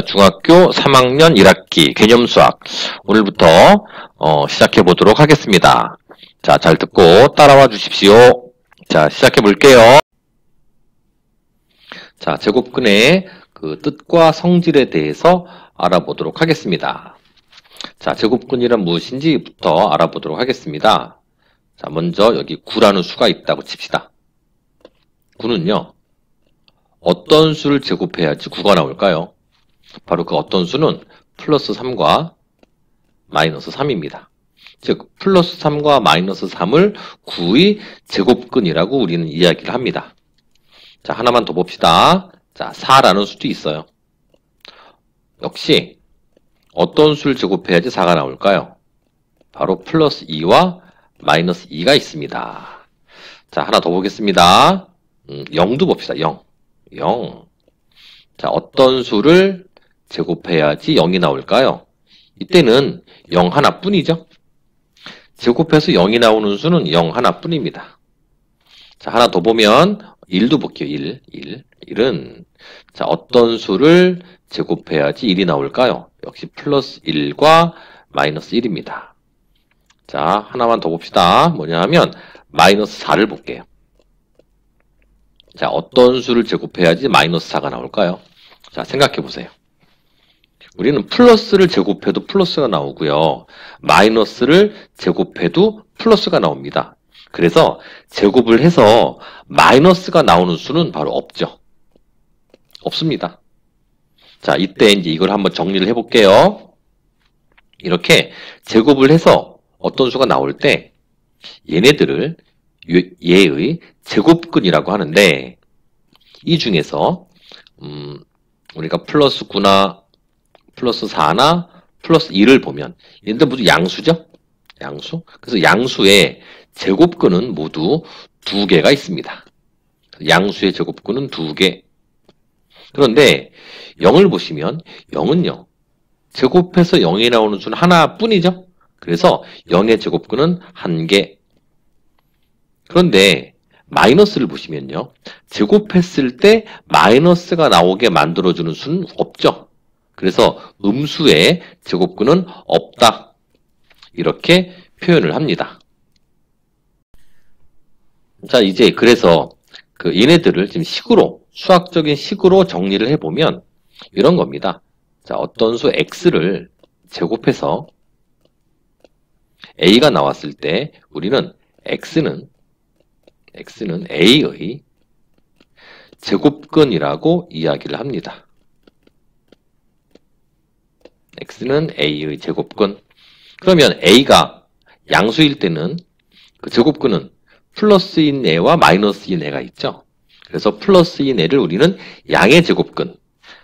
중학교 3학년 1학기 개념 수학 오늘부터 시작해 보도록 하겠습니다. 자, 잘 듣고 따라와 주십시오. 자, 시작해 볼게요. 자, 제곱근의 그 뜻과 성질에 대해서 알아보도록 하겠습니다. 자, 제곱근이란 무엇인지부터 알아보도록 하겠습니다. 자, 먼저 여기 9라는 수가 있다고 칩시다. 9는요, 어떤 수를 제곱해야지 9가 나올까요? 바로 그 어떤 수는 플러스 3과 마이너스 3입니다. 즉, 플러스 3과 마이너스 3을 9의 제곱근이라고 우리는 이야기를 합니다. 자, 하나만 더 봅시다. 자, 4라는 수도 있어요. 역시 어떤 수를 제곱해야지 4가 나올까요? 바로 플러스 2와 마이너스 2가 있습니다. 자, 하나 더 보겠습니다. 0도 봅시다. 0. 자, 어떤 수를 제곱해야지 0이 나올까요? 이때는 0 하나뿐이죠. 제곱해서 0이 나오는 수는 0 하나뿐입니다. 자, 하나 더 보면 1도 볼게요. 1은 자, 어떤 수를 제곱해야지 1이 나올까요? 역시 플러스 1과 마이너스 1입니다. 자, 하나만 더 봅시다. 뭐냐 하면 마이너스 4를 볼게요. 자, 어떤 수를 제곱해야지 마이너스 4가 나올까요? 자, 생각해 보세요. 우리는 플러스를 제곱해도 플러스가 나오고요. 마이너스를 제곱해도 플러스가 나옵니다. 그래서 제곱을 해서 마이너스가 나오는 수는 바로 없죠. 없습니다. 자, 이때 이제 이걸 한번 정리를 해볼게요. 이렇게 제곱을 해서 어떤 수가 나올 때 얘네들을 얘의 제곱근이라고 하는데, 이 중에서 우리가 플러스 9나 플러스 4나 플러스 2를 보면 얘네들 모두 양수죠? 양수. 그래서 양수의 제곱근은 모두 2개가 있습니다. 양수의 제곱근은 2개. 그런데 0을 보시면 0은요, 제곱해서 0이 나오는 수는 하나뿐이죠? 그래서 0의 제곱근은 1개. 그런데 마이너스를 보시면요, 제곱했을 때 마이너스가 나오게 만들어주는 수는 없죠. 그래서 음수의 제곱근은 없다. 이렇게 표현을 합니다. 자, 이제 그래서 그 얘네들을 지금 식으로, 수학적인 식으로 정리를 해보면 이런 겁니다. 자, 어떤 수 x를 제곱해서 a가 나왔을 때 우리는 x는 a의 제곱근이라고 이야기를 합니다. x는 a의 제곱근. 그러면 a가 양수일 때는 그 제곱근은 플러스인 애와 마이너스인 애가 있죠. 그래서 플러스인 애를 우리는 양의 제곱근,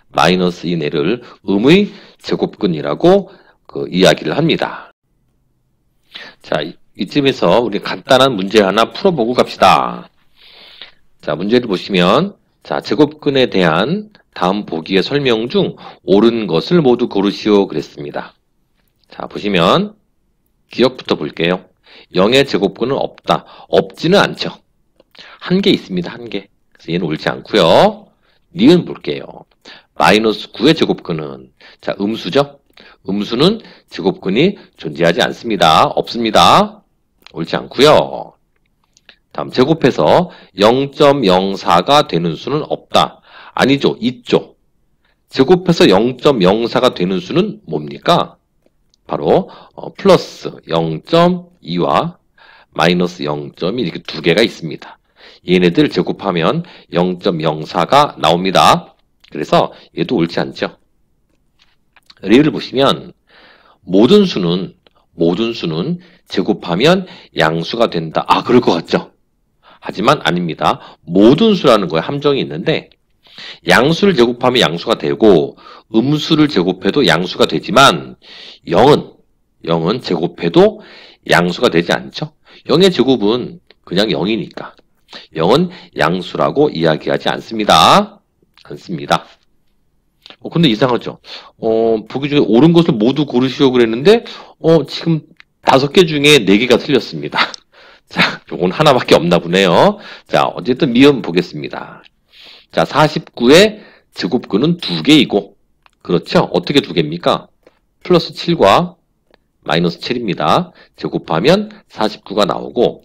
마이너스인 애를 음의 제곱근이라고 그 이야기를 합니다. 자, 이쯤에서 우리 간단한 문제 하나 풀어보고 갑시다. 자, 문제를 보시면, 자, 제곱근에 대한 다음 보기의 설명 중 옳은 것을 모두 고르시오 그랬습니다. 자, 보시면 기억부터 볼게요. 0의 제곱근은 없다. 없지는 않죠. 1개 있습니다. 1개. 그래서 얘는 옳지 않고요. 니은 볼게요. 마이너스 9의 제곱근은, 자, 음수죠? 음수는 제곱근이 존재하지 않습니다. 없습니다. 옳지 않고요. 다음, 제곱해서 0.04가 되는 수는 없다. 아니죠. 있죠. 제곱해서 0.04가 되는 수는 뭡니까? 바로 플러스 0.2와 마이너스 0.1 이렇게 2개가 있습니다. 얘네들 제곱하면 0.04가 나옵니다. 그래서 얘도 옳지 않죠. 예를 보시면 모든 수는 제곱하면 양수가 된다. 아, 그럴 것 같죠? 하지만 아닙니다. 모든 수라는 거에 함정이 있는데, 양수를 제곱하면 양수가 되고 음수를 제곱해도 양수가 되지만 0은 제곱해도 양수가 되지 않죠. 0의 제곱은 그냥 0이니까 0은 양수라고 이야기하지 않습니다. 근데 이상하죠. 보기 중에 옳은 것을 모두 고르시오 그랬는데 지금 5개 중에 4개가 틀렸습니다. 자, 요건 하나밖에 없나 보네요. 자, 어쨌든 미음 보겠습니다. 자, 49의 제곱근은 2개이고 그렇죠? 어떻게 두 개입니까? 플러스 7과 마이너스 7입니다. 제곱하면 49가 나오고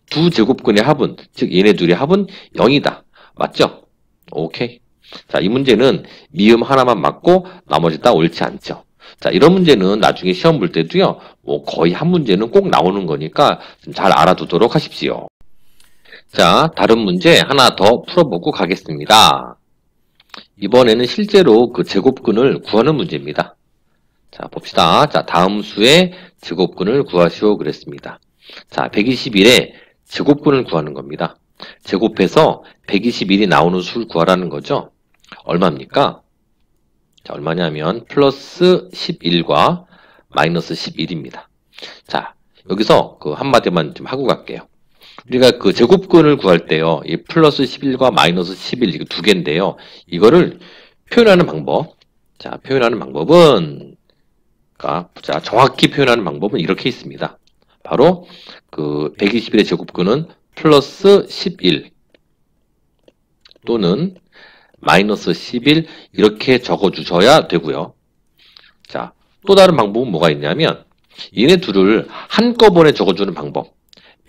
두 제곱근의 합은, 즉 얘네 둘의 합은 0이다. 맞죠? 오케이. 자, 이 문제는 미음 하나만 맞고 나머지 다 옳지 않죠. 자, 이런 문제는 나중에 시험 볼 때도요, 뭐 거의 한 문제는 꼭 나오는 거니까 좀 잘 알아두도록 하십시오. 자, 다른 문제 하나 더 풀어보고 가겠습니다. 이번에는 실제로 그 제곱근을 구하는 문제입니다. 자, 봅시다. 자, 다음 수의 제곱근을 구하시오 그랬습니다. 자, 121의 제곱근을 구하는 겁니다. 제곱해서 121이 나오는 수를 구하라는 거죠. 얼마입니까? 자, 얼마냐면 플러스 11과 마이너스 11입니다. 자, 여기서 그 한마디만 좀 하고 갈게요. 우리가 그 제곱근을 구할 때요, 이 플러스 11과 마이너스 11 이거 두 개인데요, 이거를 표현하는 방법. 자, 표현하는 방법은, 자, 정확히 표현하는 방법은 이렇게 있습니다. 바로 그 121의 제곱근은 플러스 11 또는 마이너스 11 이렇게 적어주셔야 되고요. 자, 또 다른 방법은 뭐가 있냐면 얘네 둘을 한꺼번에 적어주는 방법.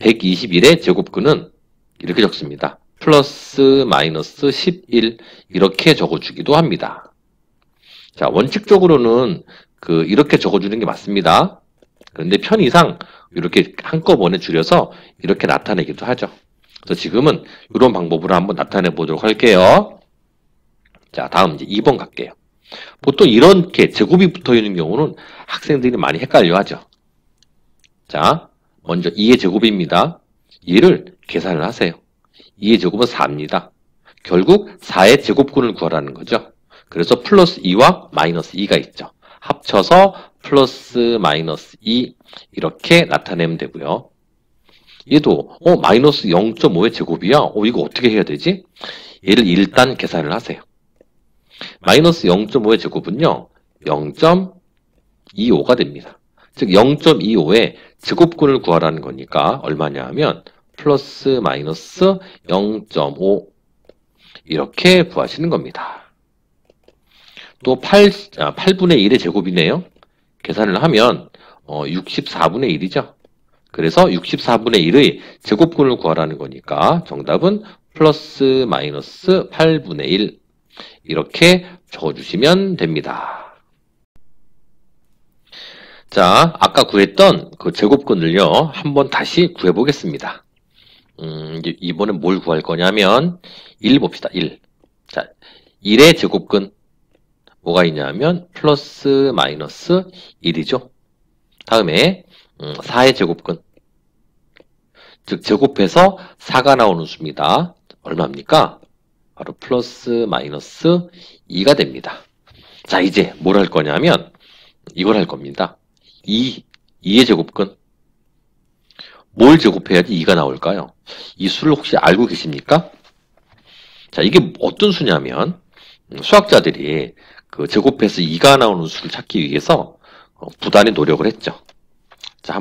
121의 제곱근은 이렇게 적습니다. 플러스 마이너스 11 이렇게 적어주기도 합니다. 자, 원칙적으로는 이렇게 적어주는 게 맞습니다. 그런데 편의상 이렇게 한꺼번에 줄여서 이렇게 나타내기도 하죠. 그래서 지금은 이런 방법으로 한번 나타내 보도록 할게요. 자, 다음 이제 2번 갈게요. 보통 이렇게 제곱이 붙어 있는 경우는 학생들이 많이 헷갈려 하죠. 자, 먼저 2의 제곱입니다. 얘를 계산을 하세요. 2의 제곱은 4입니다. 결국 4의 제곱근을 구하라는 거죠. 그래서 플러스 2와 마이너스 2가 있죠. 합쳐서 플러스 마이너스 2 이렇게 나타내면 되고요. 얘도 마이너스 0.5의 제곱이야. 이거 어떻게 해야 되지? 얘를 일단 계산을 하세요. 마이너스 0.5의 제곱은요, 0.25가 됩니다. 즉 0.25의 제곱근을 구하라는 거니까 얼마냐 하면 플러스 마이너스 0.5 이렇게 구하시는 겁니다. 또 8분의 1의 제곱이네요. 계산을 하면 64분의 1이죠. 그래서 64분의 1의 제곱근을 구하라는 거니까 정답은 플러스 마이너스 8분의 1 이렇게 적어주시면 됩니다. 자, 아까 구했던 그 제곱근을요, 한번 다시 구해보겠습니다. 이번엔 뭘 구할 거냐면 1 봅시다. 1. 자, 1의 제곱근 뭐가 있냐면 플러스 마이너스 1이죠. 다음에 4의 제곱근, 즉 제곱해서 4가 나오는 수입니다. 얼마입니까? 바로 플러스 마이너스 2가 됩니다. 자, 이제 뭘 할 거냐면 이걸 할 겁니다. 2의 제곱근. 뭘 제곱해야지 2가 나올까요? 이 수를 혹시 알고 계십니까? 자, 이게 어떤 수냐면 수학자들이 그 제곱해서 2가 나오는 수를 찾기 위해서 부단히 노력을 했죠. 자,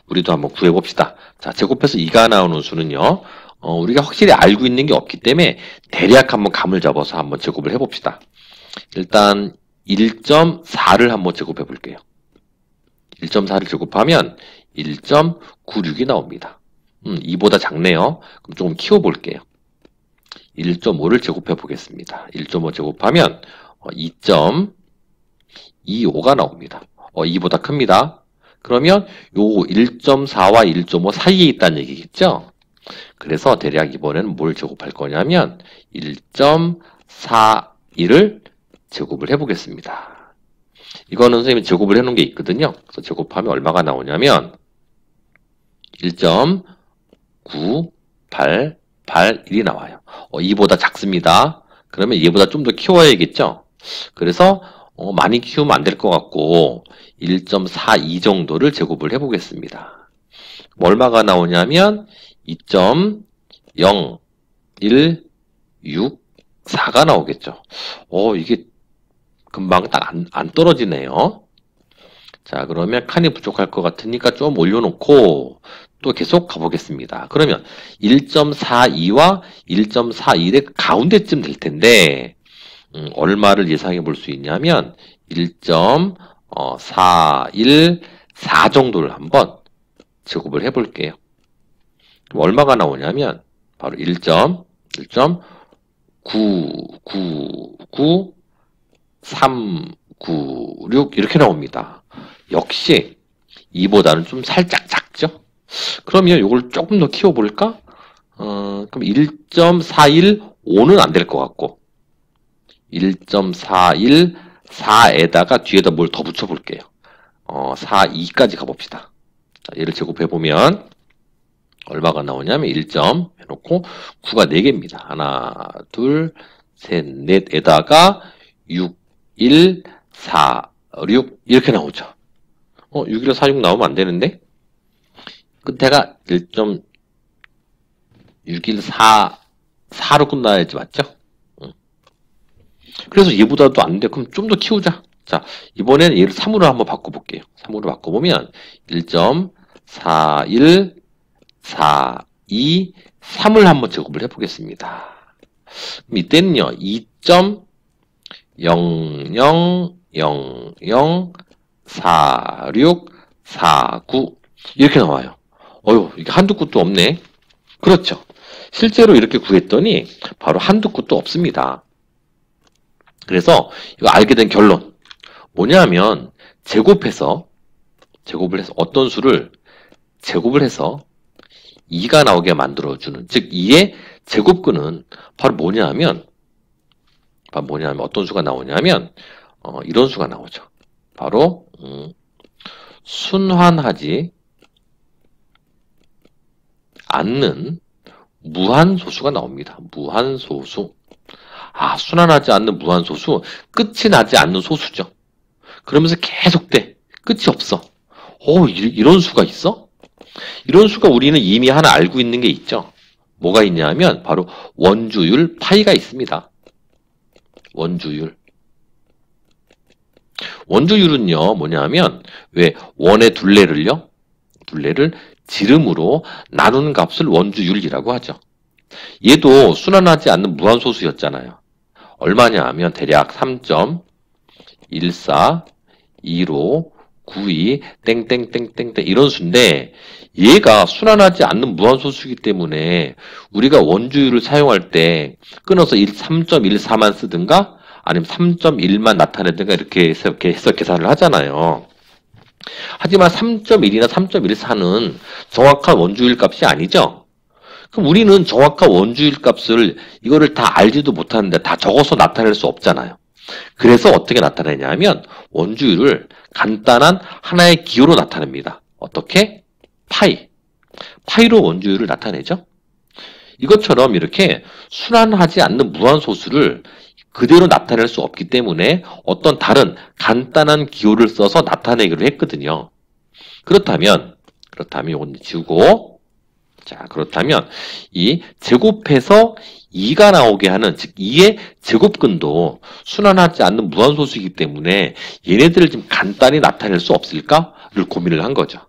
우리도 한번 구해봅시다. 자, 제곱해서 2가 나오는 수는요, 우리가 확실히 알고 있는 게 없기 때문에 대략 한번 감을 잡아서 한번 제곱을 해봅시다. 일단 1.4를 한번 제곱해 볼게요. 1.4를 제곱하면 1.96이 나옵니다. 2보다 작네요. 그럼 조금 키워볼게요. 1.5를 제곱해 보겠습니다. 1.5 제곱하면 2.25가 나옵니다. 2보다 큽니다. 그러면 요 1.4와 1.5 사이에 있다는 얘기겠죠? 그래서 대략 이번에는 뭘 제곱할 거냐면 1.41을 제곱을 해보겠습니다. 이거는 선생님이 제곱을 해놓은 게 있거든요. 그래서 제곱하면 얼마가 나오냐면 1.9881이 나와요. 2보다 작습니다. 그러면 얘보다 좀 더 키워야겠죠? 그래서 많이 키우면 안 될 것 같고 1.42 정도를 제곱을 해보겠습니다. 얼마가 나오냐면 2.0164가 나오겠죠. 이게 금방 딱 안 떨어지네요. 자, 그러면 칸이 부족할 것 같으니까 좀 올려놓고 또 계속 가보겠습니다. 그러면 1.42와 1.41의 가운데쯤 될 텐데 얼마를 예상해 볼 수 있냐면 1.414 정도를 한번 제곱을 해볼게요. 그럼 얼마가 나오냐면 바로 1.9999396 이렇게 나옵니다. 역시 이보다는 좀 살짝 작죠? 그러면 이걸 조금 더 키워볼까? 그럼 1.415는 안 될 것 같고 1.414에다가 뒤에다 뭘 더 붙여볼게요. 42까지 가봅시다. 자, 얘를 제곱해보면 얼마가 나오냐면 1. 해놓고 9가 4개입니다. 하나, 둘, 셋, 넷에다가 6, 1, 4, 6 이렇게 나오죠. 6, 1, 4, 6 나오면 안 되는데 끝에가 1.614로 끝나야지 맞죠? 그래서 얘보다도 안 돼. 그럼 좀 더 키우자. 자, 이번에는 얘를 3으로 한번 바꿔볼게요. 3으로 바꿔보면 1.4142 3을 한번 제곱을 해보겠습니다. 그럼 이때는요 2.00004649 이렇게 나와요. 이게 한두 끝도 없네. 그렇죠. 실제로 이렇게 구했더니 바로 한두 끝도 없습니다. 그래서 이거 알게 된 결론 뭐냐면 제곱을 해서 어떤 수를 제곱을 해서 2가 나오게 만들어주는 즉 2의 제곱근은 바로 뭐냐면 어떤 수가 나오냐면 이런 수가 나오죠. 바로 순환하지 않는 무한소수가 나옵니다. 무한소수. 순환하지 않는 무한소수, 끝이 나지 않는 소수죠. 그러면서 계속 돼. 끝이 없어. 이런 수가 있어? 이런 수가 우리는 이미 하나 알고 있는 게 있죠. 뭐가 있냐면 바로 원주율 파이가 있습니다. 원주율은요 뭐냐면 왜 원의 둘레를 지름으로 나누는 값을 원주율이라고 하죠. 얘도 순환하지 않는 무한소수였잖아요. 얼마냐 하면 대략 3.141592 땡땡땡땡땡 이런 수인데 얘가 순환하지 않는 무한소수이기 때문에 우리가 원주율을 사용할 때 끊어서 3.14만 쓰든가 아니면 3.1만 나타내든가 이렇게 해서 계산을 하잖아요. 하지만 3.1이나 3.14는 정확한 원주율 값이 아니죠. 그럼 우리는 정확한 원주율 값을 이거를 다 알지도 못하는데 다 적어서 나타낼 수 없잖아요. 그래서 어떻게 나타내냐면 원주율을 간단한 하나의 기호로 나타냅니다. 어떻게? 파이로 원주율을 나타내죠. 이것처럼 이렇게 순환하지 않는 무한소수를 그대로 나타낼 수 없기 때문에 어떤 다른 간단한 기호를 써서 나타내기로 했거든요. 그렇다면 이건 지우고 자, 그렇다면 이 제곱해서 2가 나오게 하는 즉 2의 제곱근도 순환하지 않는 무한소수이기 때문에 얘네들을 좀 간단히 나타낼 수 없을까를 고민을 한 거죠.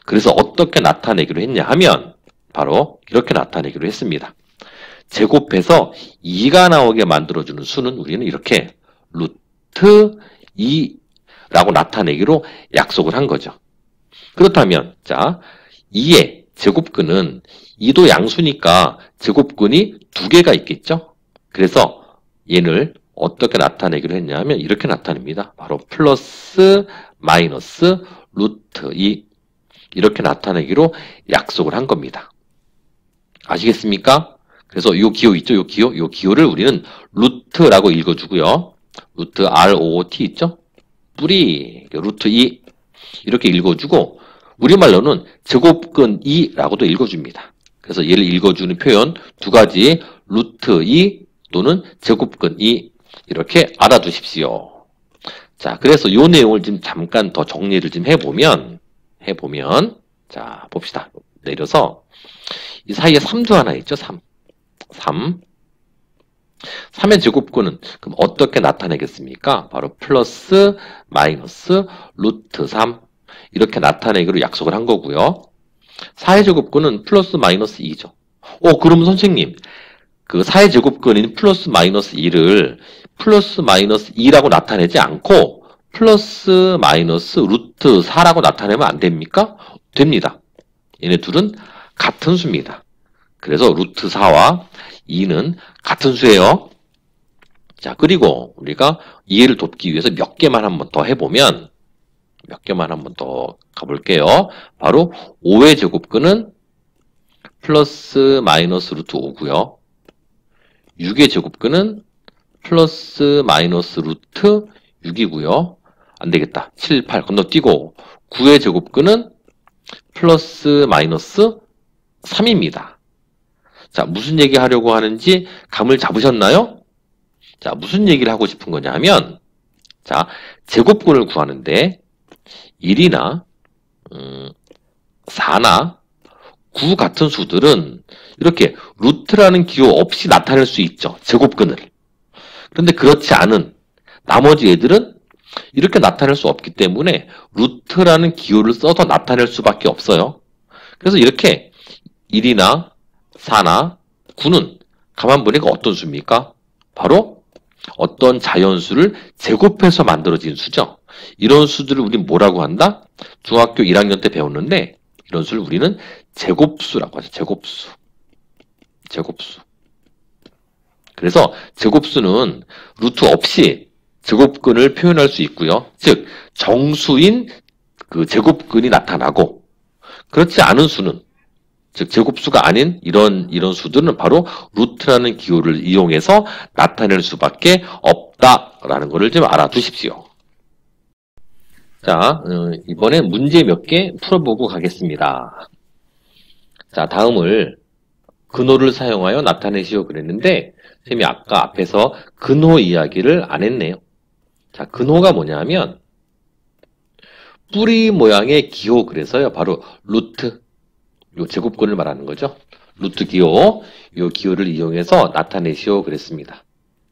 그래서 어떻게 나타내기로 했냐 하면 바로 이렇게 나타내기로 했습니다. 제곱해서 2가 나오게 만들어주는 수는 우리는 이렇게 루트 2라고 나타내기로 약속을 한 거죠. 그렇다면 자 2의 제곱근은 2도 양수니까 제곱근이 2개가 있겠죠? 그래서 얘를 어떻게 나타내기로 했냐면 이렇게 나타냅니다. 바로 플러스 마이너스 루트 2 이렇게 나타내기로 약속을 한 겁니다. 아시겠습니까? 그래서 이 기호 있죠? 이 기호를 우리는 루트라고 읽어주고요. 루트 ROT 있죠? 뿌리 루트 2 이렇게 읽어주고 우리말로는 제곱근 2라고도 읽어줍니다. 그래서 얘를 읽어주는 표현 두 가지 루트 2 또는 제곱근 2 이렇게 알아두십시오. 자, 그래서 이 내용을 좀 잠깐 더 정리를 좀 해보면 자, 봅시다. 내려서 이 사이에 3도 하나 있죠? 3의 제곱근은 그럼 어떻게 나타내겠습니까? 바로 플러스 마이너스 루트 3 이렇게 나타내기로 약속을 한 거고요. 4의 제곱근은 플러스 마이너스 2죠. 그러면 선생님 그 4의 제곱근인 플러스 마이너스 2를 플러스 마이너스 2라고 나타내지 않고 플러스 마이너스 루트 4라고 나타내면 안 됩니까? 됩니다. 얘네 둘은 같은 수입니다. 그래서 루트 4와 2는 같은 수예요. 자, 그리고 우리가 이해를 돕기 위해서 몇 개만 한번 더 해보면, 몇 개만 한번 더 가볼게요. 바로 5의 제곱근은 플러스 마이너스 루트 5고요. 6의 제곱근은 플러스 마이너스 루트 6이고요. 안 되겠다. 7, 8 건너뛰고 9의 제곱근은 플러스 마이너스 3입니다. 자, 무슨 얘기 하려고 하는지 감을 잡으셨나요? 자, 무슨 얘기를 하고 싶은 거냐 하면, 자, 제곱근을 구하는데 1이나 4나 9 같은 수들은 이렇게 루트라는 기호 없이 나타낼 수 있죠. 제곱근을. 그런데 그렇지 않은 나머지 애들은 이렇게 나타낼 수 없기 때문에 루트라는 기호를 써서 나타낼 수밖에 없어요. 그래서 이렇게 1이나 4나 9는 가만 보니까 어떤 수입니까? 바로 어떤 자연수를 제곱해서 만들어진 수죠. 이런 수들을 우리는 뭐라고 한다? 중학교 1학년 때 배웠는데 이런 수를 우리는 제곱수라고 하죠. 제곱수. 제곱수. 그래서 제곱수는 루트 없이 제곱근을 표현할 수 있고요. 즉 정수인 그 제곱근이 나타나고 그렇지 않은 수는 즉 제곱수가 아닌 이런 수들은 바로 루트라는 기호를 이용해서 나타낼 수밖에 없다라는 것을 좀 알아두십시오. 자, 이번엔 문제 몇 개 풀어보고 가겠습니다. 자, 다음을 근호를 사용하여 나타내시오 그랬는데 선생님이 아까 앞에서 근호 이야기를 안 했네요. 자, 근호가 뭐냐면 뿌리 모양의 기호 그래서요. 바로 루트 요 제곱근을 말하는 거죠. 루트 기호 요 기호를 이용해서 나타내시오 그랬습니다.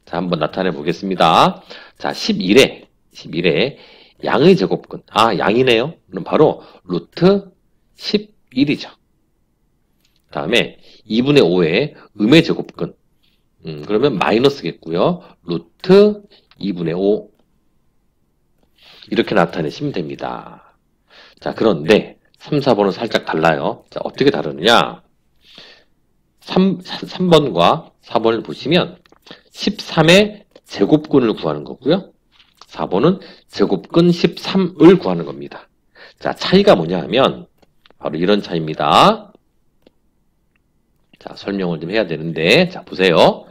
자, 한번 나타내 보겠습니다. 자, 11에 양의 제곱근. 아, 양이네요. 그럼 바로 루트 11이죠. 다음에 2분의 5의 음의 제곱근. 그러면 마이너스겠고요. 루트 2분의 5. 이렇게 나타내시면 됩니다. 자, 그런데 3, 4번은 살짝 달라요. 자, 어떻게 다르느냐? 3번과 4번을 보시면 13의 제곱근을 구하는 거고요. 4번은 제곱근 13을 구하는 겁니다. 자, 차이가 뭐냐 하면 바로 이런 차이입니다. 자, 설명을 좀 해야 되는데 자, 보세요.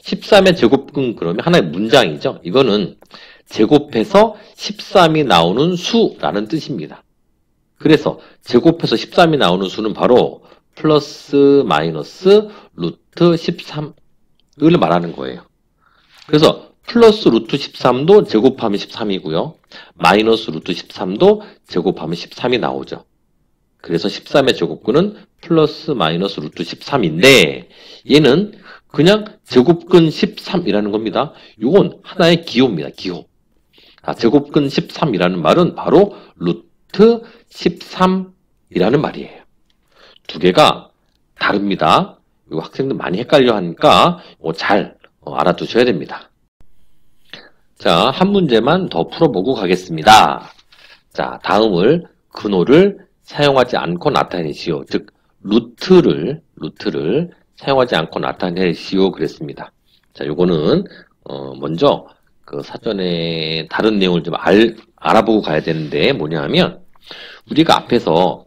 13의 제곱근 그러면 하나의 문장이죠. 이거는 제곱해서 13이 나오는 수라는 뜻입니다. 그래서 제곱해서 13이 나오는 수는 바로 플러스 마이너스 루트 13을 말하는 거예요. 그래서 플러스 루트 13도 제곱하면 13이고요. 마이너스 루트 13도 제곱하면 13이 나오죠. 그래서 13의 제곱근은 플러스 마이너스 루트 13인데 얘는 그냥 제곱근 13이라는 겁니다. 이건 하나의 기호입니다. 기호. 자, 제곱근 13이라는 말은 바로 루트 13이라는 말이에요. 두 개가 다릅니다. 이거 학생들 많이 헷갈려 하니까 잘 알아두셔야 됩니다. 자, 한 문제만 더 풀어보고 가겠습니다. 자, 다음을 근호를 사용하지 않고 나타내시오. 즉, 루트를 사용하지 않고 나타내시오 그랬습니다. 자, 요거는 먼저 그 사전에 다른 내용을 좀 알아보고 가야 되는데 뭐냐 하면 우리가 앞에서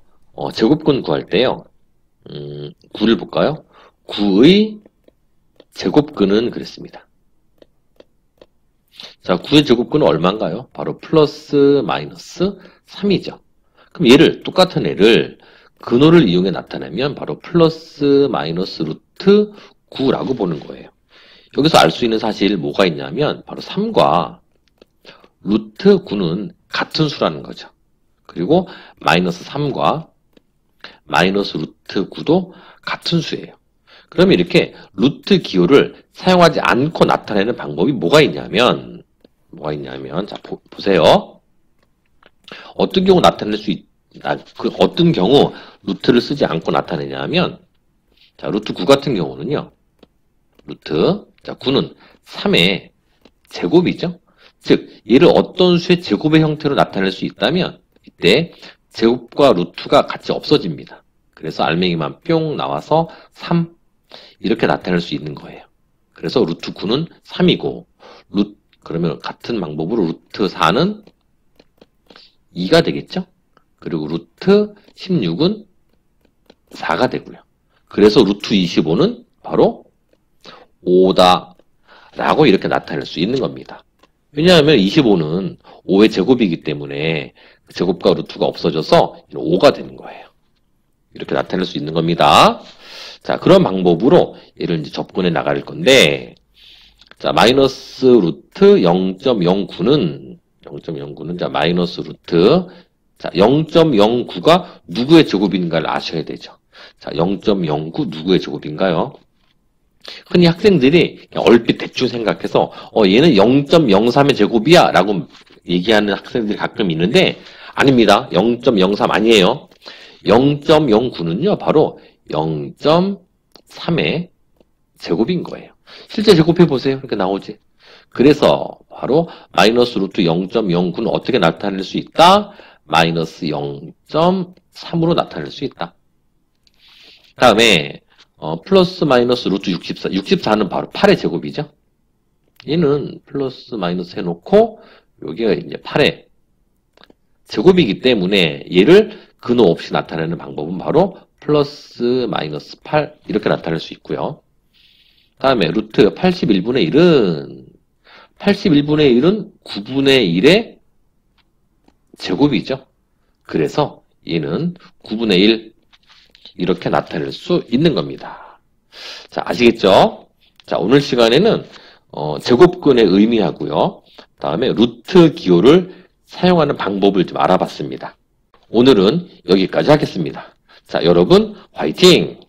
제곱근 구할 때요. 9를 볼까요? 9의 제곱근은 그랬습니다. 자, 9의 제곱근은 얼마인가요? 바로 플러스 마이너스 3이죠. 그럼 얘를 똑같은 애를 근호를 이용해 나타내면 바로 플러스 마이너스 루트 9라고 보는 거예요. 여기서 알 수 있는 사실 뭐가 있냐면 바로 3과 루트 9는 같은 수라는 거죠. 그리고 마이너스 3과 마이너스 루트 9도 같은 수예요. 그러면 이렇게 루트 기호를 사용하지 않고 나타내는 방법이 뭐가 있냐면 자, 보세요. 어떤 경우 나타낼 수 어떤 경우 루트를 쓰지 않고 나타내냐면 자, 루트 9 같은 경우는요. 루트. 자, 9는 3의 제곱이죠. 즉, 얘를 어떤 수의 제곱의 형태로 나타낼 수 있다면 이때 제곱과 루트가 같이 없어집니다. 그래서 알맹이만 뿅 나와서 3 이렇게 나타낼 수 있는 거예요. 그래서 루트 9는 3이고 그러면 같은 방법으로 루트 4는 2가 되겠죠? 그리고 루트 16은 4가 되고요. 그래서 루트 25는 바로 5다 라고 이렇게 나타낼 수 있는 겁니다. 왜냐하면 25는 5의 제곱이기 때문에 제곱과 루트가 없어져서 5가 되는 거예요. 이렇게 나타낼 수 있는 겁니다. 자, 그런 방법으로 얘를 이제 접근해 나갈 건데, 자, 마이너스 루트 0.09는 자, 마이너스 루트, 자, 0.09가 누구의 제곱인가를 아셔야 되죠. 자, 0.09 누구의 제곱인가요? 흔히 학생들이 그냥 얼핏 대충 생각해서, 얘는 0.03의 제곱이야 라고 얘기하는 학생들이 가끔 있는데, 아닙니다. 0.03 아니에요. 0.09는요, 바로 0.3의 제곱인 거예요. 실제 제곱해보세요. 이렇게 나오지. 그래서 바로 마이너스 루트 0.09는 어떻게 나타낼 수 있다? 마이너스 0.3으로 나타낼 수 있다. 다음에 플러스 마이너스 루트 64. 64는 바로 8의 제곱이죠. 얘는 플러스 마이너스 해놓고 여기가 이제 8의 제곱이기 때문에 얘를 근호 없이 나타내는 방법은 바로 플러스 마이너스 8 이렇게 나타낼 수 있고요. 다음에 루트 81분의 1은 9분의 1의 제곱이죠. 그래서 얘는 9분의 1 이렇게 나타낼 수 있는 겁니다. 자, 아시겠죠? 자, 오늘 시간에는 제곱근의 의미하고요. 다음에 루트 기호를 사용하는 방법을 좀 알아봤습니다. 오늘은 여기까지 하겠습니다. 자, 여러분 화이팅!